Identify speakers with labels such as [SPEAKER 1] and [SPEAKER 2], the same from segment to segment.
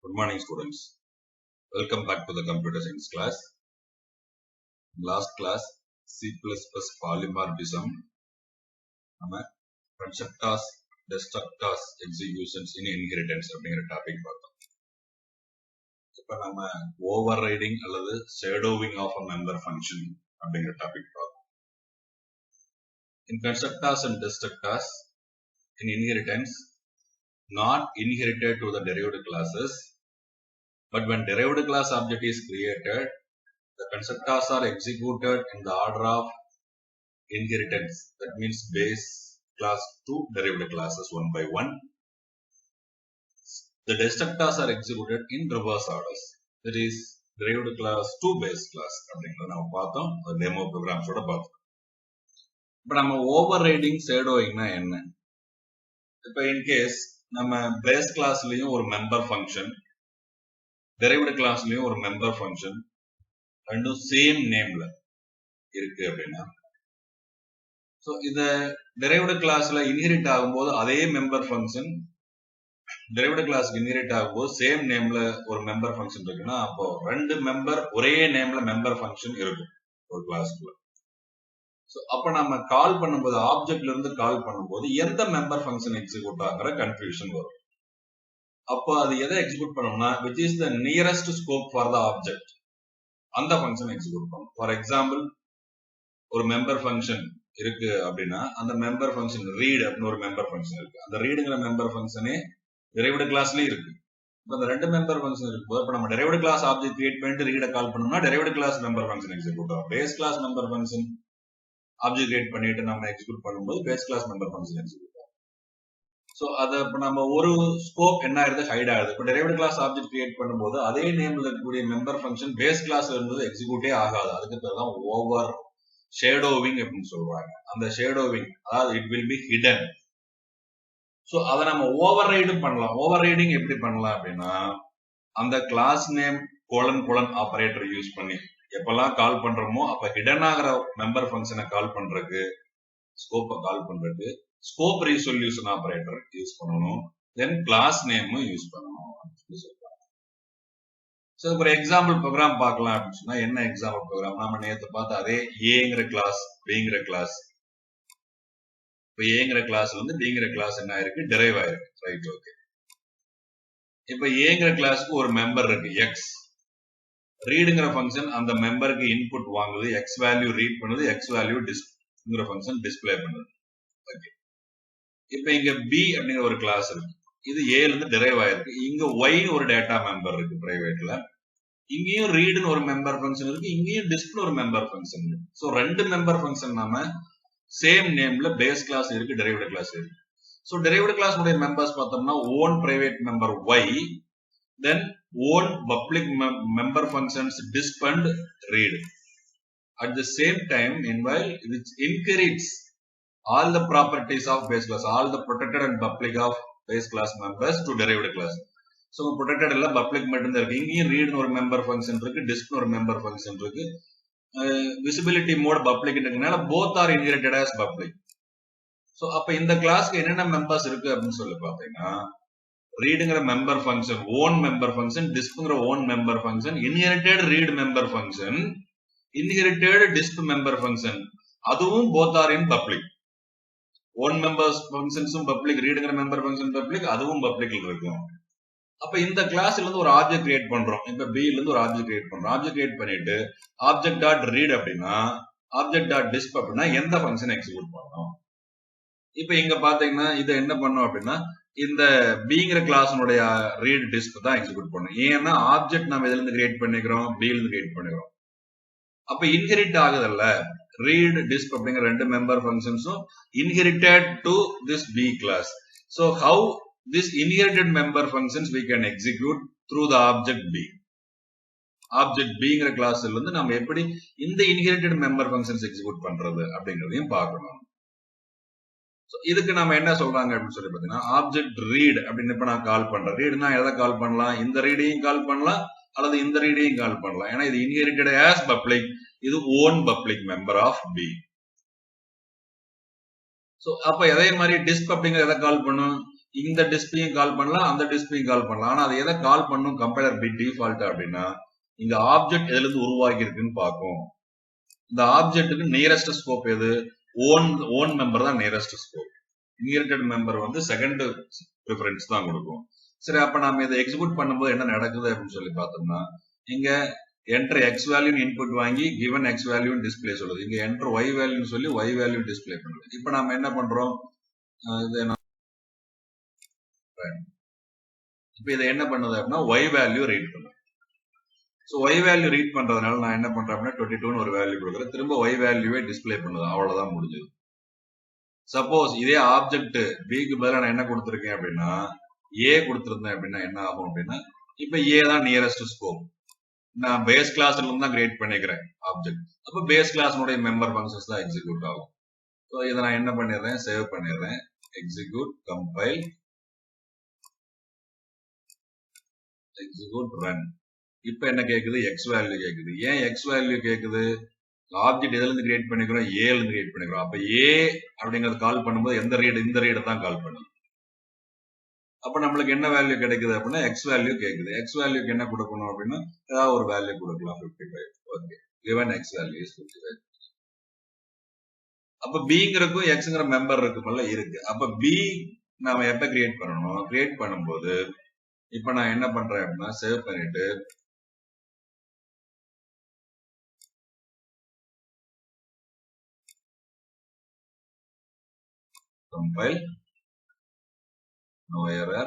[SPEAKER 1] Good morning, students. Welcome back to the computer science class. Last class, C++ polymorphism, constructors, destructors, executions in inheritance அப்படிங்கிற topic பார்த்தோம். இப்போ நம்ம overriding அல்லது shadowing of a member function அப்படிங்கிற topic பார்த்தோம். In constructors and destructors in inheritance, not inherited to the derived classes, but when derived class object is created, the constructors are executed in the order of inheritance. That means base class to derived classes one by one. The destructors are executed in reverse orders. That is derived class to base class. அப்படிங்கிறத நம்ம பார்த்தோம். Demo ப்ரோக்ராம்ஸோட பார்த்தோம். இப்போ நம்ம overriding ஷேடோயிங்னா என்ன? இப்போ in case நம்ம base கிளாஸ்லயும் ஒரு மெம்பர் ஃபங்க்ஷன், derived கிளாஸ்லயும் ஒரு மெம்பர் ஃபங்க்ஷன் ரெண்டும் சேம் நேம்ல இருக்கு அப்படின்னா, ஸோ இந்த derived கிளாஸ்ல இன்ஹெரிட் ஆகும்போது அதே மெம்பர் ஃபங்க்ஷன் derived கிளாஸ்க்கு இன்ஹெரிட் ஆகும்போது சேம் நேம்ல ஒரு மெம்பர் ஃபங்க்ஷன் இருக்குன்னா, அப்போ ரெண்டு மெம்பர் ஒரே நேம்ல மெம்பர் ஃபங்க்ஷன் இருக்கும் ஒரு கிளாஸ்க்குள்ள. ஸோ அப்ப நம்ம கால் பண்ணும்போது ஆப்ஜெக்ட்ல இருந்து கால் பண்ணும்போது எந்த மெம்பர் ஃபங்க்ஷன் எக்ஸிக்யூட் ஆகிற கன்ஃபியூஷன் வரும். அப்போ அது எதை எக்ஸிக்யூட் பண்ணோம்னா, which is the nearest scope for the object, அந்த ஃபங்க்ஷன் எக்ஸிக்யூட் பண்ணும். ஃபார் எக்ஸாம்பிள், ஒரு மெம்பர் ஃபங்க்ஷன் இருக்கு அப்படின்னா, அந்த மெம்பர் ஃபங்க்ஷன் ரீட் அப்படின்னு ஒரு மெம்பர் ஃபங்க்ஷன் இருக்கு. அந்த ரீடுங்கிற மெம்பர் ஃபங்க்ஷனே derived கிளாஸ்லயும் இருக்கு. இப்போ அந்த ரெண்டு மெம்பர் ஃபங்க்ஷன் இருக்கும்போது, இப்போ நம்ம derived கிளாஸ் ஆப்ஜெக்ட் கிரியேட் பண்ணிட்டு ரீட கால் பண்ணோம்னா derived class member function execute ஆகும். Base class member function object create பண்ணிட்டு நம்ம எக்ஸிக்யூட் பண்ணும்போது base class member function execute ஆகும். ஸோ அதை இப்போ நம்ம ஒரு ஸ்கோப் என்ன ஆயிருது, ஹைட் ஆகுது. இப்போ derived கிளாஸ் ஆப்ஜெக்ட் கிரியேட் பண்ணும்போது அதே நேம்ல இருக்கக்கூடிய மெம்பர் ஃபங்க்ஷன் பேஸ் கிளாஸ்ல இருந்தது எக்ஸிக்யூட்டே ஆகாது. அதுக்கு பேர் தான் ஓவர் ஷேடோவிங் அப்படின்னு சொல்றாங்க. அந்த ஷேடோவிங் அதாவது it will be hidden. So அதை நம்ம ஓவர் ரைடும் பண்ணலாம். ஓவர் ரைடிங் எப்படி பண்ணலாம் அப்படின்னா, அந்த class name colon operator use பண்ணி எப்பெல்லாம் கால் பண்றோமோ அப்ப ஹிடன் ஆகிற மெம்பர் ஃபங்க்ஷனை கால் பண்றதுக்கு, ஸ்கோப்பை கால் பண்றதுக்கு ஸ்கோப் ரீசொல்யூஷன் ஆபரேட்டர் யூஸ் பண்ணணும். தென் கிளாஸ் நேமும் யூஸ் பண்ணணும் அப்படின்னு சொல்றாங்க. ஸோ ஒரு எக்ஸாம்பிள் ப்ரோக்ராம் பார்க்கலாம் அப்படின்னு சொன்னா, என்ன எக்ஸாம்பிள் ப்ரோக்ராம்? நம்ம நேற்று பார்த்த அதே ஏங்கிற கிளாஸ் பிங்கிற கிளாஸ். இப்போ ஏங்கிற கிளாஸ்ல இருந்து பிங்கிற கிளாஸ் என்ன ஆயிருக்கு, டெரைவ் ஆயிருக்கு. Right, okay. இப்போ ஏங்கிற கிளாஸ்க்கு ஒரு மெம்பர் இருக்கு எக்ஸ். ரீடுங்கிற ஃபங்க்ஷன் அந்த மெம்பருக்கு இன்புட் வாங்குது, எக்ஸ் வேல்யூ ரீட் பண்ணுது, X value display function display பண்ணுது. ஓகே. இப்போ இங்க பி அப்படிங்கிற ஒரு கிளாஸ் இருக்கு. இது ஏல இருந்து டெரைவ் ஆயிருக்கு. இங்க ஒய் ஒரு டேட்டா மெம்பர் இருக்கு பிரைவேட்ல. இங்கேயும் ரீடுன்னு ஒரு மெம்பர் ஃபங்க்ஷன் இருக்கு, இங்கேயும் டிஸ்பிளே ஒரு மெம்பர் ஃபங்க்ஷன் இருக்கு. ஸோ ரெண்டு மெம்பர் ஃபங்க்ஷன் நாம சேம் நேம்ல பேஸ் கிளாஸ் இருக்கு, derived கிளாஸ் இருக்கு. சோ derived கிளாஸ் உடைய மெம்பர்ஸ் பார்த்தோம்னா own private member y, then own public member functions disp and read. At the same time, meanwhile, which inherits all the properties of base class, all the protected and public of base class members to derived class. So protected இல்ல public மட்டும் தான் இருக்கு. இங்கேயும் read ஒரு member function இருக்கு, disp ஒரு member function இருக்கு. Visibility mode public இருக்கனால both are inherited as public. So அப்ப இந்த கிளாஸ்க்கு என்னென்ன மெம்பர்ஸ் இருக்கு அப்படின்னு சொல்லி பாத்தீங்கன்னா, ரீடுங்கிற member function own member function, டிஸ்ப்ங்கிற own member function, inherited read member function, inherited disp member function, அதுவும் both are in public. Own members ஃபங்க்ஷன்ஸும் பப்ளிக், ரீடுங்கிற மெம்பர் ஃபங்க்ஷன் பப்ளிக், அதுவும் பப்ளிக்ல இருக்கும். அப்ப இந்த கிளாஸ்ல இருந்து ஒரு ஆப்ஜெக்ட் கிரியேட் பண்றோம். இப்ப பி ல இருந்து ஒரு ஆப்ஜெக்ட் கிரியேட் பண்றோம். ஆப்ஜெக்ட் கிரியேட் பண்ணிட்டு ஆப்ஜெக்ட் டாட் ரீட் அப்படின்னா, ஆப்ஜெக்ட் டாட் டிஸ்ப் அப்படின்னா எந்த ஃபங்க்ஷன் எக்ஸிக்யூட் பண்ணணும். இப்ப இங்க பாத்தீங்கன்னா இதை என்ன பண்ணோம் அப்படின்னா, இந்த பிங்கிற கிளாஸ்னுடைய ரீட் டிஸ்ப் தான் எக்ஸிக்யூட் பண்ணணும். ஏன்னா ஆப்ஜெக்ட் நம்ம இதுல இருந்து கிரியேட் பண்ணிக்கிறோம், பி ல இருந்து கிரியேட் பண்ணிக்கிறோம். அப்ப இன்ஹெரிட் ஆகுதல்ல, ரீட் டிஸ்ப் அப்படிங்கிற ரெண்டு மெம்பர் ஃபங்க்ஷன்ஸும் inherited to this B class. So how this inherited member functions we can execute through the object b. Object bங்கிற கிளாஸ்ல இருந்து நம்ம எப்படி இந்த inherited member functions execute பண்றது அப்படிங்கறதையும் பார்க்கணும். சோ இதுக்கு நம்ம என்ன சொல்றாங்க அப்படின்னு சொல்லி பாத்தீங்கன்னா, ஆப்ஜெக்ட் ரீட் அப்படின்னு இப்ப நான் கால் பண்றேன். ரீட்னா எதை கால் பண்ணலாம், இந்த ரீடையும் கால் பண்ணலாம் அல்லது இந்த ரீடையும் கால் பண்ணலாம். ஏன்னா இது inherited as public, இது own public member of b. So அப்ப அதே மாதிரி டிஸ்ப் அப்படிங்கிற எதை கால் பண்ணும், இந்த டிஸ்பிளையும் கால் பண்ணலாம், அந்த டிஸ்பிளையும் கால் பண்ணலாம். ஆனா அதை எதை கால் பண்ணும் கம்பைலர் பை டிஃபால்ட் அப்படின்னா இங்க ஆப்ஜெக்ட் எதுல இருந்து உருவாகி இருக்குன்னு பார்க்கும். இந்த ஆப்ஜெக்ட்டுக்கு நியரஸ்ட் ஸ்கோப் எது? ஓன் மெம்பர் தான் நியரஸ்ட் ஸ்கோப். இன்ஹெரிட்டட் மெம்பர் வந்து செகண்ட் ப்ரிஃபரன்ஸ் தான் கொடுக்கும். சரி, அப்ப நம்ம இதை எக்ஸிக்யூட் பண்ணும்போது என்ன நடக்குது அப்படின்னு சொல்லி பார்த்தோம்னா இங்க என்டர் எக்ஸ் வேல்யூ இன்புட் வாங்கி கிவன் எக்ஸ் வேல்யூ டிஸ்பிளே சொல்லுது. இங்க என்டர் ஒய் வேல்யூ சொல்லி ஒய் வேல்யூ டிஸ்பிளே பண்ணுது. இப்ப நம்ம என்ன பண்றோம்? இப்ப இதை என்ன பண்ணுது அப்படின்னா ஒய் வேல்யூ ரீட் பண்ணுது. ஸோ ஒய் வேல்யூ ரீட் பண்றதுனால நான் என்ன பண்றேன் அப்படின்னா 22 ஒரு வேல்யூ கொடுக்குறேன். திரும்ப ஒய் வேல்யூவே டிஸ்பிளே பண்ணுது. அவ்வளவுதான் முடிஞ்சது. சப்போஸ் இதே ஆப்ஜெக்ட் பிக்கு பதிலாக நான் என்ன கொடுத்துருக்கேன் அப்படின்னா ஏ கொடுத்துருந்தேன் அப்படின்னா என்ன ஆகும் அப்படின்னா இப்ப ஏ தான் நியரஸ்ட் ஸ்கோப். நான் பேஸ் கிளாஸ்ல இருந்து தான் கிரியேட் பண்ணிக்கிறேன் ஆப்ஜெக்ட். அப்ப பேஸ் கிளாஸ்னுடைய மெம்பர் ஃபங்க்ஷன்ஸ் தான் எக்ஸிக்யூட் ஆகும். ஸோ இதை நான் என்ன பண்ணிடுறேன்? சேவ் பண்ணிடுறேன். Execute, compile, execute, run. இப்ப என்ன கேக்குது? எக்ஸ் வேல்யூ கேக்குது. ஏன் எக்ஸ் வேல்யூ கேக்குது? ஆப்ஜெக்ட் எதுல இருந்து கிரியேட் பண்ணிக்கிறோம்? ஏல இருந்து கிரியேட் பண்ணிக்கிறோம். அப்ப ஏ அப்படிங்கறது கால் பண்ணும்போது எந்த ரீடு? இந்த ரீடை தான் கால் பண்ணும். அப்ப நம்மளுக்கு என்ன வேல்யூ கிடைக்குது அப்படின்னா எக்ஸ் வேல்யூ கேக்குது. எக்ஸ் வேல்யூக்கு என்ன கொடுக்கணும் அப்படின்னா ஏதாவது ஒரு வேல்யூ கொடுக்கலாம். 55. Okay, given x value is 55. அப்ப பிங்கிறதுக்கும் எக்ஸ்ங்கிற மெம்பர் இருக்குமல்ல இருக்கு. அப்ப பி நாம எப்ப கிரியேட் பண்ணணும்? கிரியேட் பண்ணும்போது இப்ப நான் என்ன பண்றேன் அப்படின்னா சேவ் பண்ணிட்டு compile, no error,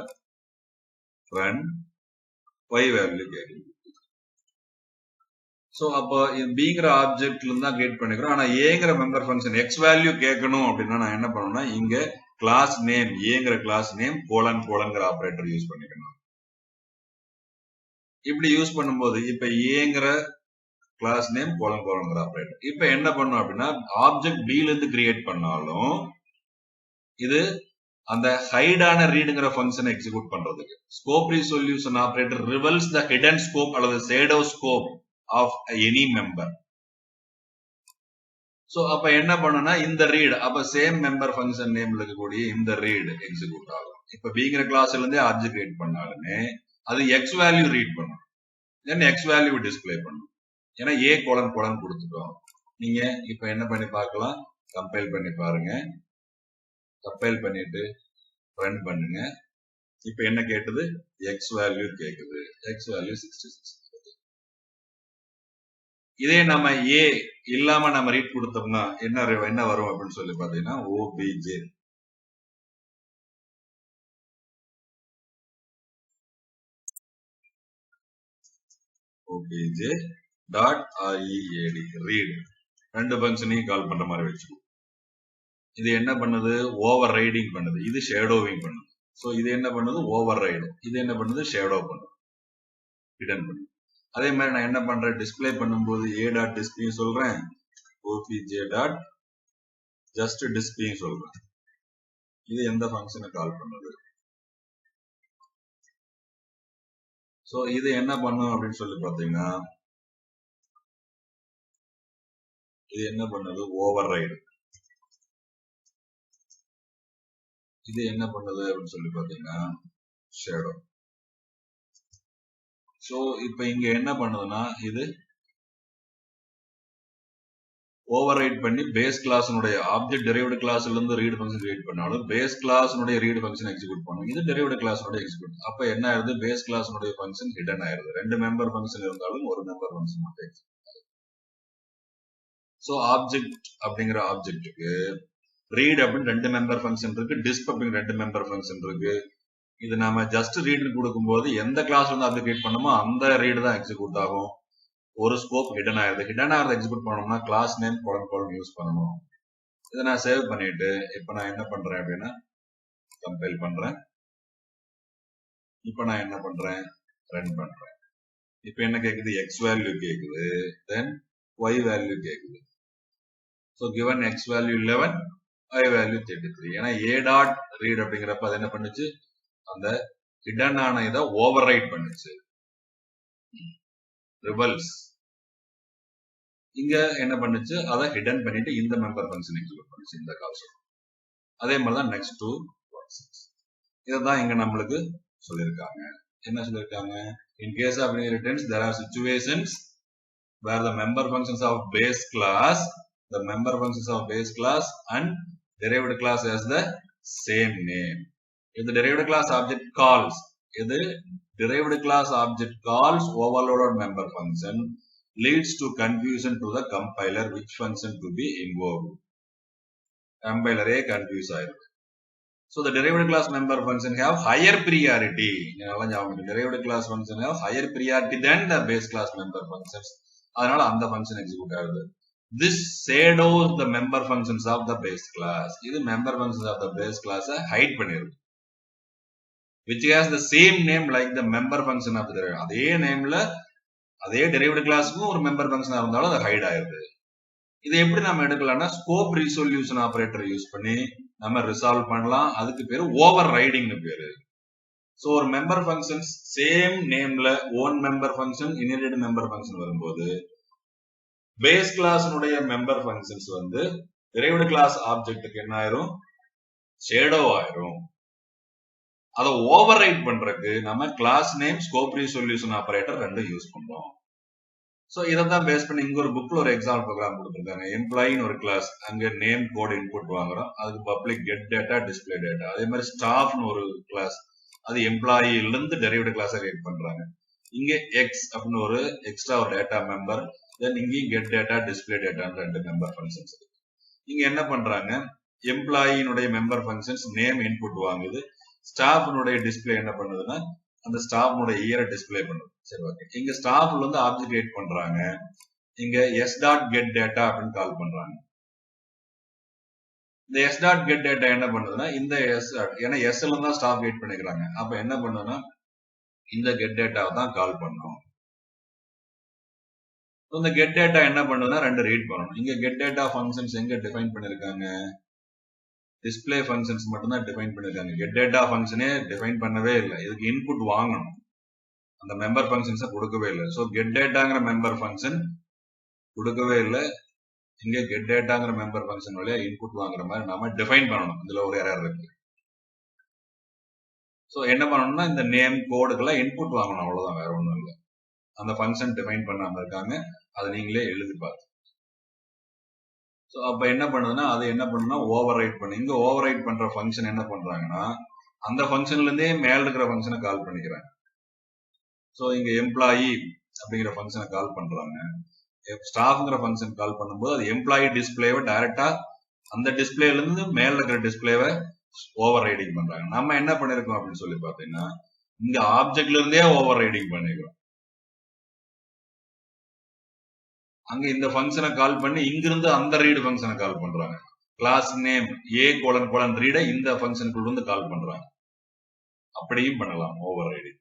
[SPEAKER 1] run, y value கேக்குது. சோ அப்ப பிங்கிற ஆப்ஜெக்ட்ல இருந்து தான் கிரியேட் பண்ணிக்கிறோம். ஆனா ஏங்கிற மெம்பர் ஃபங்க்ஷன் எக்ஸ் வேல்யூ கேட்கணும் அப்படின்னா நான் என்ன பண்ணணும்னா இங்க கிளாஸ் நேம் ஏங்கிற கிளாஸ் நேம் கோலன்ங்கிற ஆபரேட்டர் யூஸ் பண்ணிக்கணும். இப்படி யூஸ் பண்ணும்போது இப்ப ஏங்கிற கிளாஸ் நேம் கோலன்ங்கிற ஆபரேட்டர் இப்ப என்ன பண்ணும் அப்படின்னா ஆப்ஜெக்ட் பில இருந்து கிரியேட் பண்ணாலும் இது அந்த ஹைடான ரீடுங்கிற ஃபங்க்ஷனை எக்ஸிக்யூட் பண்றதுக்கு scope resolution operator reveals the hidden scope அல்லது shadow scope of any member. So அப்ப என்ன பண்ணுனா இந்த ரீட் அப்ப சேம் மெம்பர் ஃபங்க்ஷன் நேம்ல இருக்கக்கூடிய இந்த ரீட் எக்ஸிக்யூட் ஆகும். இப்ப பிங்கிற கிளாஸ்ல இருந்தே ஆப்ஜெக்ட் கிரியேட் பண்ணாலுமே அது எக்ஸ் வேல்யூ ரீட் பண்ணும், தென் எக்ஸ் வேல்யூ டிஸ்பிளே பண்ணும். ஏன்னா ஏ கோலன் கொடுத்துட்டோம். நீங்க இப்ப என்ன பண்ணி பார்க்கலாம்? கம்பைல் பண்ணி பாருங்க. கம்பைல் பண்ணிட்டு ரன் பண்ணுங்க. இப்ப என்ன கேட்டது? எக்ஸ் வேல்யூ கேக்குது. X value 66. இதே நம்ம ஏ இல்லாம நம்ம ரீட் கொடுத்தோம்னா என்ன வரும் அப்படின்னு சொல்லி பாத்தீங்கன்னா ஓபிஜே டாட் read ரீட் ரெண்டு ஃபங்க்ஷனையும் கால் பண்ற மாதிரி வச்சுக்கோ. இது என்ன பண்ணுது? ஓவர் ரைடிங் பண்ணுது. இது ஷேடோவிங் பண்ணுது. சோ இது என்ன பண்ணுது? Override. இது என்ன பண்ணுது? ஷேடோ பண்ணுது, ஹிடன் பண்ணுது. அதே மாதிரி நான் என்ன பண்றேன்? டிஸ்பிளே பண்ணும்போது ஏ டாட் டிஸ்பிளே சொல்றேன், ஓபிஜே டாட் ஜஸ்ட் டிஸ்பிளே சொல்றேன். இது எந்த ஃபங்க்ஷனை கால் பண்ணுது? சோ இது என்ன பண்ணும் அப்படின்னு சொல்லி பாத்தீங்கன்னா இது என்ன பண்ணுது? Override. இது என்ன பண்ணுது அப்படின்னு சொல்லி பாத்தீங்கன்னா ஷேடோ. சோ இப்ப இங்க என்ன பண்ணுதுன்னா இது ஓவர் ரைட் பண்ணி பேஸ் கிளாஸ்னுடைய ஆப்ஜெக்ட் டெரைவ்டு கிளாஸ்ல இருந்து ரீட் ஃபங்க்ஷன் கிரியேட் பண்ணாலும் பேஸ் கிளாஸ்னுடைய ரீட் ஃபங்க்ஷன் எக்ஸிக்யூட் பண்ணும். இது டெரைவ்டு கிளாஸ்னுடைய எக்ஸிக்யூட். அப்ப என்ன ஆயிருது? பேஸ் கிளாஸ்னுடைய ஃபங்க்ஷன் ஹிடன் ஆயிருது. ரெண்டு மெம்பர் ஃபங்க்ஷன் இருந்தாலும் ஒரு மெம்பர் ஃபங்க்ஷன் மட்டும் எக்ஸிக்யூட். சோ ஆப்ஜெக்ட் அப்படிங்கிற ஆப்ஜெக்ட்டுக்கு ரீட் அப்படின்னு ரெண்டு மெம்பர் ஃபங்க்ஷன் இருக்கு, டிஸ்ப் அப்படிங்கிற ரெண்டு மெம்பர் ஃபங்க்ஷன் இருக்கு. இது நாம ஜஸ்ட் ரீட் கொடுக்கும்போது எந்த கிளாஸ் வந்து ஆப்ஜெக்ட் கிரியேட் பண்ணமோ அந்த ரீட் தான் எக்ஸிக்யூட் ஆகும். ஒரு ஸ்கோப் ஹிடன் ஆயிருது. ஹிடன் ஆகிறத எக்ஸிக்யூட் பண்ணணும்னா கிளாஸ் நேம் கோலன் யூஸ் பண்ணணும். இதை நான் சேவ் பண்ணிட்டு இப்ப நான் என்ன பண்றேன் அப்படின்னா கம்பைல் பண்றேன். இப்ப நான் என்ன பண்றேன்? ரன் பண்றேன். இப்ப என்ன கேக்குது? எக்ஸ் வேல்யூ கேக்குது, தென் ஒய் வேல்யூ கேக்குது. So given x value 11, y value 33. ஏன்னா a டாட் ரீட் அப்படிங்கிறப்ப அது என்ன பண்ணுச்சு? அந்த ஹிடன் ஆன இதை ஓவர் ரைட் பண்ணுச்சு, ரிவல்ஸ். இங்க என்ன பண்ணுச்சு? அதை ஹிடன் பண்ணிட்டு இந்த மெம்பர் ஃபங்க்ஷன் எக்ஸிக்யூட் பண்ணுச்சு இந்த கால்ஸ். அதே மாதிரிதான் நெக்ஸ்ட் 2 இதான் இங்க நம்மளுக்கு சொல்லிருக்காங்க. என்ன சொல்லிருக்காங்க? In case of inheritance, there are situations where the member functions of base class and derived class has the same name. If the derived class object calls overloaded member function, leads to confusion to the compiler which function to be invoked. Compiler confuse ஆயிருக்கு. So the derived class member function have higher priority. Derived class function have higher priority than the base class member functions. அதனால அந்த function execute ஆகுது. This shadows the member functions of the base class. இது member functions of the base class hide பண்ணிருக்கு. Which has the same name like the member function of the derived. அதே நேம்ல அதே derived classக்கும் ஒரு member function இருந்தாலும் அது hide ஆயிருது. இதை எப்படி நாம எடுக்கலாம்னா ஸ்கோப் ரிசொல்யூஷன் ஆபரேட்டர் யூஸ் பண்ணி நம்ம ரிசால்வ் பண்ணலாம். அதுக்கு பேரு ஓவர் ரைடிங்னு பேரு. சோ ஒரு மெம்பர் ஃபங்க்ஷன்ஸ் சேம் நேம்ல own member function inherited member function வரும்போது பேஸ் கிளாஸ்னுடைய மெம்பர் ஃபங்க்ஷன்ஸ் டிரைவ்டு கிளாஸ் ஆப்ஜெக்ட்டுக்கு என்ன ஆயிரும்? ஷேடோ ஆயிரும். அதை ஓவர் ரைட் பண்றதுக்கு நம்ம class name scope resolution operator ரெண்டும் யூஸ் பண்றோம். சோ இதான் பேஸ் பண்ணி இங்க ஒரு புக்ல ஒரு எக்ஸாம்பிள் ப்ரோக்ராம் கொடுத்திருக்காங்க. எம்ப்ளாயின்னு ஒரு கிளாஸ், அங்க நேம் கோட் இன்புட் வாங்குறோம், அதுக்கு public get data display data. அதே மாதிரி ஸ்டாஃப்னு ஒரு கிளாஸ், அது எம்ப்ளாயில இருந்து டெரிவேட் கிளாஸை கிரியேட் பண்றாங்க. இங்க எக்ஸ் அப்படின்னு ஒரு எக்ஸ்ட்ரா ஒரு டேட்டா மெம்பர், தென் இங்கேயும் கெட் டேட்டா டிஸ்பிளே டேட்டான்னு ரெண்டு மெம்பர் ஃபங்க்ஷன்ஸ் இருக்கு. இங்க என்ன பண்றாங்க? எம்ப்ளாயினுடைய மெம்பர் ஃபங்க்ஷன்ஸ் நேம் இன்புட் வாங்குது, ஸ்டாஃப்னுடைய டிஸ்பிளே என்ன பண்ணுதுன்னா அந்த ஸ்டாஃப்னுடைய இயரை டிஸ்பிளே பண்ணுது. சரி, ஓகே. இங்க ஸ்டாஃப்ல ஆப்ஜெக்ட் கிரியேட் பண்றாங்க. இங்க எஸ் டாட் கெட் டேட்டா அப்படின்னு கால் பண்றாங்க. இந்த எஸ் டாட் கெட் டேட்டா என்ன பண்ணுதுன்னா இந்த எஸ், ஏன்னா எஸ்ல தான் ஸ்டாஃப் கிரியேட் பண்ணிக்கிறாங்க. அப்ப என்ன பண்ணுதுன்னா இந்த கெட் டேட்டாவை தான் கால் பண்ணும். இந்த கெட் டேட்டா என்ன பண்ணுதுன்னா ரெண்டு ரீட் பண்ணணும். இங்க கெட் டேட்டா ஃபங்க்ஷன்ஸ் எங்க டிஃபைன் பண்ணிருக்காங்க? டிஸ்பிளே ஃபங்க்ஷன்ஸ் மட்டும் தான் டிஃபைன் பண்ணிருக்காங்க. கெட் டேட்டா ஃபங்க்ஷனே டிஃபைன் பண்ணவே இல்லை. இதுக்கு இன்புட் வாங்கணும், அந்த மெம்பர் ஃபங்க்ஷன்ஸை கொடுக்கவே இல்லை. ஸோ கெட் டேட்டாங்கிற மெம்பர் ஃபங்க்ஷன் கொடுக்கவே இல்லை. இங்க கெட் டேட்டாங்கிற மெம்பர் ஃபங்க்ஷன் வழியா இன்புட் வாங்குற மாதிரி நாம டிஃபைன் பண்ணணும். இதுல ஒரு எரர் இருக்கு. ஸோ என்ன பண்ணணும்னா இந்த நேம் கோடுக்கெல்லாம் இன்புட் வாங்கணும், அவ்வளவுதான், வேற ஒன்றும் இல்லை. அந்த ஃபங்க்ஷன் டிஃபைன் பண்ணாம இருக்காங்க, அதை நீங்களே எழுதி பார்த்து. ஸோ அப்ப என்ன பண்ணுதுன்னா அது என்ன பண்ணுன்னா ஓவர் ரைட் பண்ணு. இங்க ஓவர் ரைட் பண்ற ஃபங்க்ஷன் என்ன பண்றாங்கன்னா அந்த ஃபங்க்ஷன்ல இருந்தே மேல இருக்கிற ஃபங்க்ஷனை கால் பண்ணிக்கிறாங்க. ஸோ இங்க எம்ப்ளாயி அப்படிங்கிற ஃபங்க்ஷனை கால் பண்றாங்க. ஸ்டாஃப்ங்கிற ஃபங்க்ஷன் கால் பண்ணும்போது அது எம்ப்ளாயி டிஸ்பிளேவை டைரக்டா அந்த டிஸ்பிளேல இருந்து மேல இருக்கிற டிஸ்பிளேவை ஓவர் ரைடிங் பண்றாங்க. நம்ம என்ன பண்ணிருக்கோம் அப்படின்னு சொல்லி பாத்தீங்கன்னா இங்க ஆப்ஜெக்ட்ல இருந்தே ஓவர் ரைடிங் பண்ணிக்கிறோம். அங்க இந்த ஃபங்க்ஷனை கால் பண்ணி இங்கிருந்து அந்த ரீடு ஃபங்க்ஷனை கால் பண்றாங்க. கிளாஸ் நேம் ஏ கோலன் கோலன் ரீட இந்த ஃபங்க்ஷனுக்குள்ள இருந்து கால் பண்றாங்க. அப்படியும் பண்ணலாம் ஓவர் ரைடிங்.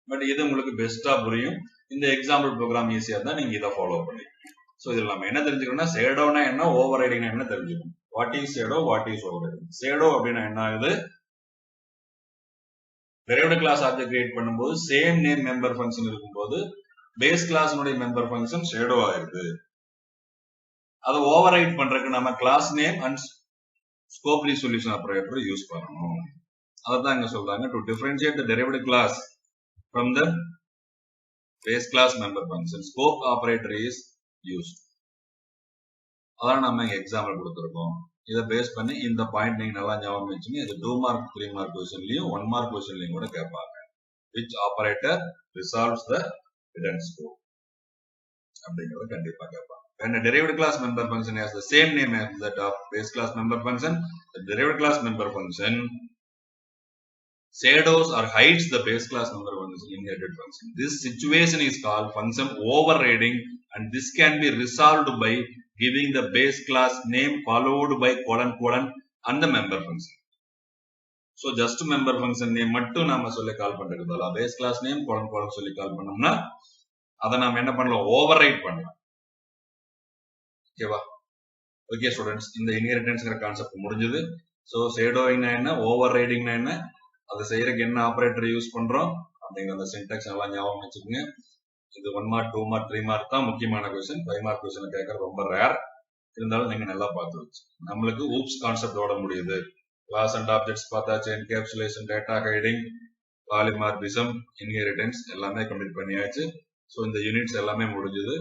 [SPEAKER 1] பட் இது உங்களுக்கு பெஸ்டா புரியும். இந்த எக்ஸாம்பிள் ப்ரோக்ராம் ஈஸியா தான் நீங்க இதை ஃபாலோ பண்ணி. சோ இதுல நம்ம என்ன தெரிஞ்சுக்கணும்னா ஷேடோனா என்ன, ஓவர் ரைடிங்னா என்ன தெரிஞ்சுக்கணும். What is shadow, what is overriding. Shadow அப்படின்னா என்ன ஆகுது? டெரைவ்டு கிளாஸ் ஆப்ஜெக்ட் கிரியேட் பண்ணும்போது சேம் நேம் மெம்பர் ஃபங்க்ஷன் இருக்கும்போது பேஸ் கிளாஸ்னுடைய மெம்பர் ஃபங்க்ஷன் ஷேடோ ஆயிருது. அதை ஓவர் ரைட் பண்றதுக்கு நம்ம class name and scope resolution operator use பண்ணணும். அதான் இங்க சொல்றாங்க, to differentiate the derived class from the base class member function, scope operator is used. அதான் நம்ம இங்க எக்ஸாம்பிள் கொடுத்திருக்கோம். இதை பேஸ் பண்ணி இந்த பாயிண்ட் நீங்க நல்லா ஞாபகம் வச்சுங்க. இது 2 மார்க் 3 மார்க் क्वेश्चनலயும் 1 மார்க் क्वेश्चनலயும் கூட கேட்பாங்க. which operator resolves the hidden scope அப்படிங்கறது கண்டிப்பா கேட்பாங்க. when a derived class member function has the same name as that of base class member function, the derived class member function shadows or hides the base class member function inherited function. This situation is called function overriding, and this can be resolved by giving the base class name followed by colon colon and the member function. So just member function name மட்டும் நாம சொல்லி கால் பண்றதுக்கு பதிலா base class name colon colon சொல்லி கால் பண்ணோம்னா அதை நாம என்ன பண்ணலாம், ஓவர்ரைட் பண்ணலாம். ஓகேவா? ஓகே ஸ்டூடெண்ட்ஸ், இந்த இன்ஹெரிட்டன்ஸ்ங்கிற கான்செப்ட் முடிஞ்சது. சோ ஷேடோயிங்னா என்ன, ஓவர் ரைடிங்னா என்ன, அதை செய்யறதுக்கு என்ன ஆபரேட்டர் யூஸ் பண்றோம் அப்படிங்கிற அந்த சின்டாக்ஸ் நல்லா ஞாபகம் வச்சுக்கோங்க. இது 1 மார்க் 2 மார்க் 3 மார்க் தான் முக்கியமான क्वेश्चन. 5 மார்க் क्वेश्चन கேட்கறது ரொம்ப ரேர். இருந்தாலும் நீங்க நல்லா பார்த்து வச்சு நம்மளுக்கு ஊப்ஸ் கான்செப்ட் ஓட முடியுது class and objects பார்த்தாச்சு, encapsulation, data hiding, polymorphism, inheritance எல்லாமே கம்ப்ளீட் பண்ணியாச்சு. ஸோ இந்த யூனிட்ஸ் எல்லாமே முடிஞ்சது.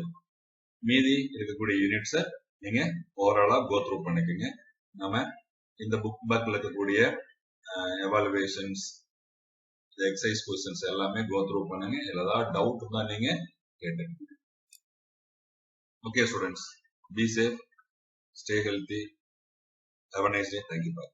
[SPEAKER 1] மீதி இருக்கக்கூடிய யூனிட்ஸை நீங்க ஓவராலா கோ த்ரூ பண்ணிக்கோங்க. நம்ம இந்த புக் பேக்ல இருக்கக்கூடிய எவாலுவேஷன்ஸ், எக்ஸசைஸ் கொஸ்டின்ஸ் எல்லாமே கோ த்ரூ பண்ணுங்க. ஏதாவது டவுட் தான் நீங்க கேட்டுங்க. Okay students, be safe, stay healthy, have a nice day. Thank you. Bye.